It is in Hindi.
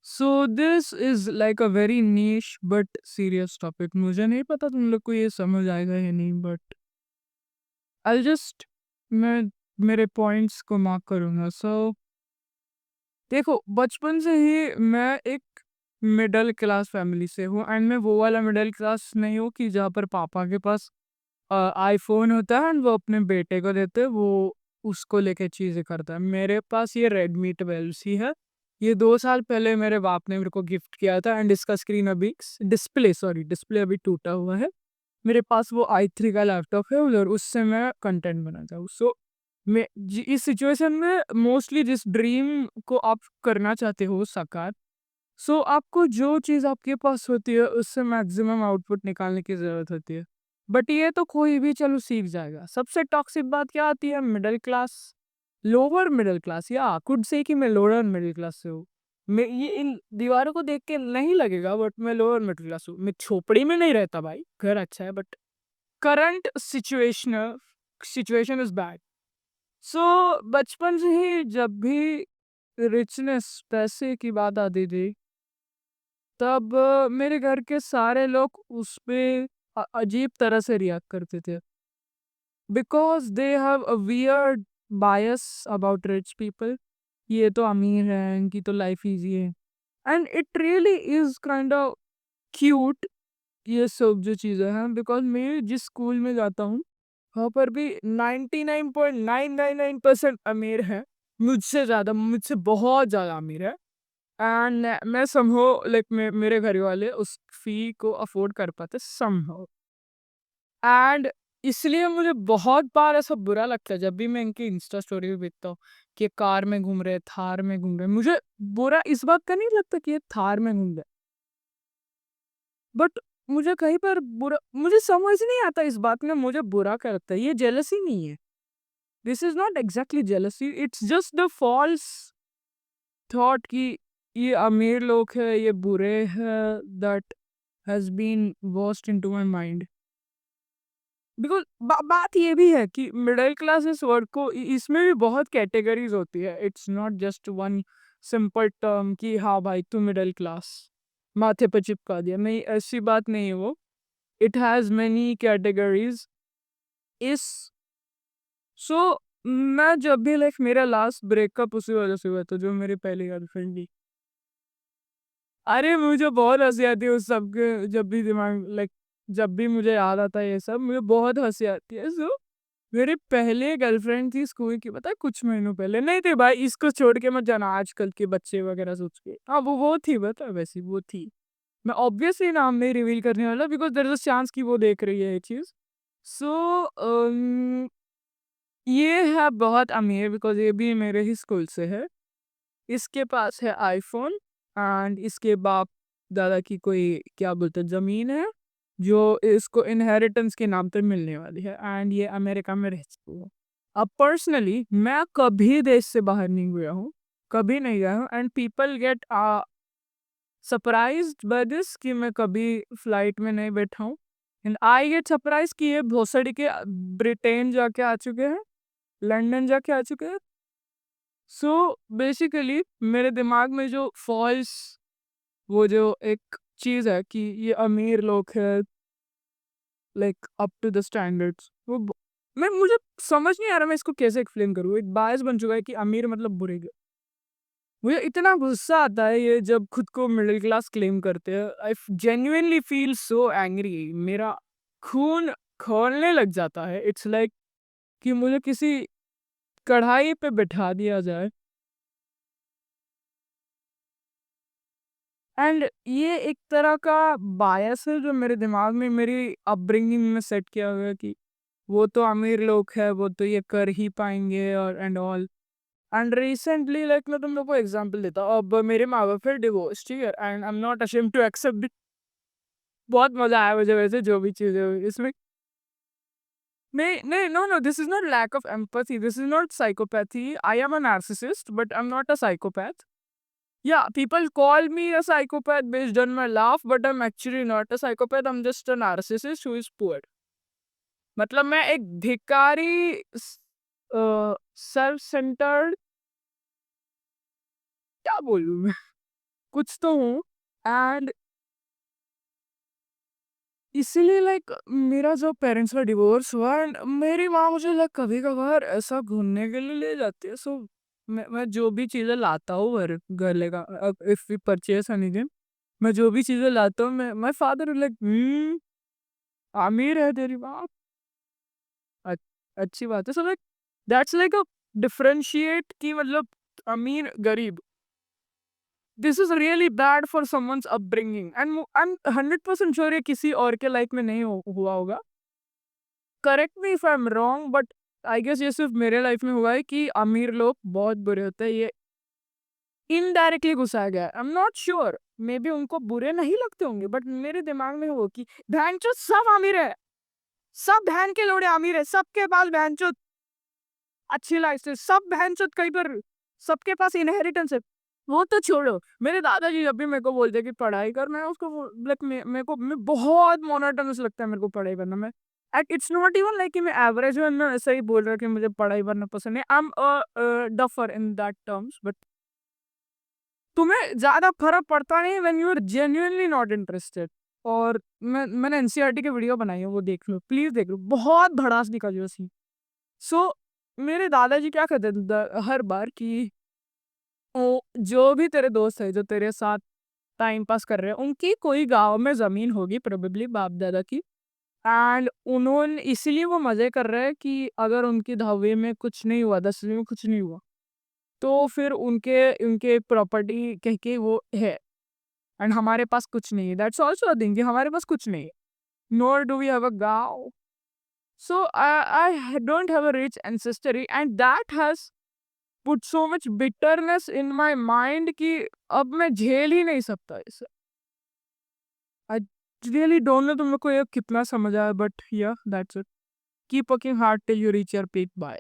So this is like a very niche but serious topic. मुझे नहीं पता तुम लोग को ये समझ आएगा या नहीं, बट आई जस्ट मैं मेरे पॉइंट्स को मार्क करूंगा। सो देखो, बचपन से ही मैं एक मिडिल क्लास फैमिली से हूँ, एंड मैं वो वाला मिडिल क्लास नहीं हूँ कि जहाँ पर पापा के पास आईफ़ोन होता है एंड वो अपने बेटे को देते हैं, वो उसको लेके चीज़ें करता है। मेरे पास ये रेडमी 12C है। ये 2 साल पहले मेरे बाप ने मेरे को गिफ्ट किया था, एंड इसका स्क्रीन अभी डिस्प्ले अभी टूटा हुआ है। मेरे पास वो i3 का लैपटॉप है और उससे मैं कंटेंट बनाता हूँ। सो मैं इस सिचुएशन में मोस्टली जिस ड्रीम को आप करना चाहते हो साकार, सो आपको जो चीज़ आपके पास होती है उससे मैक्सिमम आउटपुट निकालने की ज़रूरत होती है। बट ये तो कोई भी चलो सीख जाएगा। सबसे टॉक्सिक बात क्या आती है? Middle class, lower middle class, या कुड से कि मैं लोअर मिडिल क्लास से हूँ। मैं ये इन दीवारों को देख के नहीं लगेगा, बट मैं लोअर मिडिल क्लास हूँ। मैं झोपड़ी में नहीं रहता भाई, घर अच्छा है, but current situation is bad. So बचपन से ही जब भी रिचनेस, पैसे की बात आती थी, तब मेरे घर के सारे लोग उस पे अजीब तरह से रिएक्ट करते थे, because they have a weird bias about rich people. ये तो अमीर है, इनकी तो लाइफ इजी है, and it really is kind of cute. ये सब जो चीज़ें हैं, बिकॉज मैं जिस स्कूल में जाता हूँ वहाँ पर भी 99.999% अमीर है। मुझसे ज़्यादा, मुझसे बहुत ज़्यादा अमीर है। एंड मैं समहाउ लाइक मेरे घर वाले उस फी को अफोर्ड कर पाते समहाउ। एंड इसलिए मुझे बहुत बार ऐसा बुरा लगता है जब भी मैं इनकी इंस्टा स्टोरी पे देखता हूँ कि कार में घूम रहे, थार में घूम रहे। मुझे बुरा इस बात का नहीं लगता कि ये थार में घूम रहे, बट मुझे कहीं पर बुरा, मुझे समझ नहीं आता इस बात में मुझे बुरा क्या लगता है। ये जेलसी नहीं है, this is not exactly jealousy, it's just the false thought कि ये अमीर लोग हैं, ये बुरे हैं, that has been washed into my mind. Because बात ये भी है कि मिडिल क्लास इस वर्ड को इसमें भी बहुत कैटेगरीज होती है। It's not just one simple term कि हाँ भाई तू मिडिल क्लास, माथे पर चिपका दिया, नहीं ऐसी बात नहीं है वो। It has many categories. इस सो मैं जब भी लाइक मेरा लास्ट ब्रेकअप उसी वजह से हुआ था, जो मेरी पहली गर्लफ्रेंड थी। अरे मुझे बहुत हंसी आती है उस सब के, जब भी दिमाग लाइक जब भी मुझे याद आता है ये सब, मुझे बहुत हंसी आती है। सो मेरी पहले गर्लफ्रेंड थी स्कूल की, पता है कुछ महीनों पहले, नहीं थे भाई, इसको छोड़ के मत जाना आजकल के बच्चे वगैरह सोच के। हाँ वो थी, बता वैसी वो थी। मैं ऑब्वियसली नाम नहीं रिवील करने वाला, because there is a chance कि वो देख रही है ये चीज़। सो ये है बहुत अमीर, बिकॉज ये भी मेरे ही स्कूल से है। इसके पास है आईफोन, एंड इसके बाप दादा की कोई क्या बोलते हैं ज़मीन है, जो इसको इनहेरिटेंस के नाम पे मिलने वाली है, एंड ये अमेरिका में रह चुकी है। अब पर्सनली मैं कभी देश से बाहर नहीं गया हूँ, कभी नहीं गया हूँ, and people get surprised by this कि मैं कभी फ्लाइट में नहीं बैठा हूँ, एंड आई गेट सरप्राइज कि ये भोसड़ी के ब्रिटेन जाके आ चुके हैं, लंदन जाके आ चुके हैं। सो बेसिकली मेरे दिमाग में जो फॉल्स, वो जो एक चीज़ है कि ये अमीर लोग हैं like up to the standards, मैं मुझे समझ नहीं आ रहा मैं इसको कैसे एक्सप्लेन करूँ। एक बायस बन चुका है कि अमीर मतलब बुरे। मुझे इतना गुस्सा आता है ये जब खुद को मिडिल क्लास क्लेम करते हैं। I genuinely feel so angry, मेरा खून खौलने लग जाता है। इट्स लाइक कि मुझे किसी कढ़ाई पे बिठा दिया जाए, एंड ये एक तरह का बायस है जो मेरे दिमाग में मेरी अपब्रिंगिंग में सेट किया हुआ है कि वो तो अमीर लोग हैं, वो तो ये कर ही पाएंगे और and all. And recently like मैं तुम लोग को एग्जांपल देता हूँ, अब मेरे माँ बाप फिर डिवोर्स, ठीक है, and I am not ashamed to accept. बहुत मजा आया मुझे वैसे जो भी चीजें हुई इसमें। नहीं नहीं, no no, this is not lack of empathy, this is not psychopathy. I am a narcissist but I am not a psychopath. Yeah, people call me a psychopath based on my laugh, but I'm actually not a psychopath. I'm just a narcissist who is poor. मतलब मैं एक धिक्कारी, सेल्फ सेंटर्ड, क्या बोलूं मैं, कुछ तो हूँ। एंड इसीलिए लाइक मेरा जो पेरेंट्स का डिवोर्स हुआ एंड मेरी माँ मुझे लाइक कभी-कभार ऐसा घूमने के लिए ले जाती है। सो मैं जो भी चीज़ें लाता हूँ घर लेगा इफ वी परचेज़ एनीथिंग, मैं जो भी चीज़ें लाता हूँ मैं माय फादर लाइक अमीर है तेरी माँ। अ अच्छी बात है। So like that's like a differentiate कि मतलब अमीर-गरीब। This is really bad for someone's upbringing and I am 100% sure ये किसी और के लाइफ में नहीं हुआ होगा। Correct me if I am wrong but I guess ये सिर्फ़ मेरे लाइफ में हुआ है कि अमीर लोग बहुत बुरे होते हैं। ये इनडायरेक्टली घुसाया गया है। I am not sure, may be उनको बुरे नहीं लगते होंगे बट मेरे दिमाग में वो कि भैनचोद सब अमीर है, सब बहन के लोड़े अमीर है, सबके पास भैनचोद अच्छी लाइफ है, सब भैनचोद कहीं पर सबके पास इनहेरिटेंस है। वो तो छोड़ो, मेरे दादाजी जब भी मेरे को बोलते हैं कि पढ़ाई कर, मैं उसको लाइक मेरे को मैं बहुत मोनोटोनस लगता है मेरे को पढ़ाई करना। मैं and it's not even like कि मैं एवरेज हूँ, मैं ऐसा ही बोल रहा हूँ कि मुझे पढ़ाई करना पसंद है। I am duffer in that terms but तुम्हें ज़्यादा फ़र्क पड़ता नहीं when you are genuinely not interested. और मैंने एनसीईआरटी की वीडियो बनाई है, वो देख लो, प्लीज़ देख लो, बहुत भड़ास निकली उसकी। सो मेरे दादाजी क्या कहते थे हर बार कि ओ, जो भी तेरे दोस्त है, जो तेरे साथ टाइम पास कर रहे हैं, उनकी कोई गाँव में ज़मीन होगी प्रोबेबली बाप-दादा की एंड उन्होंने इसीलिए वो मज़े कर रहे हैं कि अगर उनकी 10वीं में कुछ नहीं हुआ, 10वीं में कुछ नहीं हुआ, तो फिर उनके उनके प्रॉपर्टी कह के वो है एंड हमारे पास कुछ नहीं है। दैट्स आल्सो अ थिंग कि हमारे पास कुछ नहीं है। Nor do we have a गाँव। So I don't have a rich ancestry and that has put so much bitterness in my mind कि अब मैं झेल ही नहीं सकता इसे। आई रियली डोंट नो तुम लोग को ये कितना समझ आया बट या that's it. Keep working hard till you reach your peak. Bye.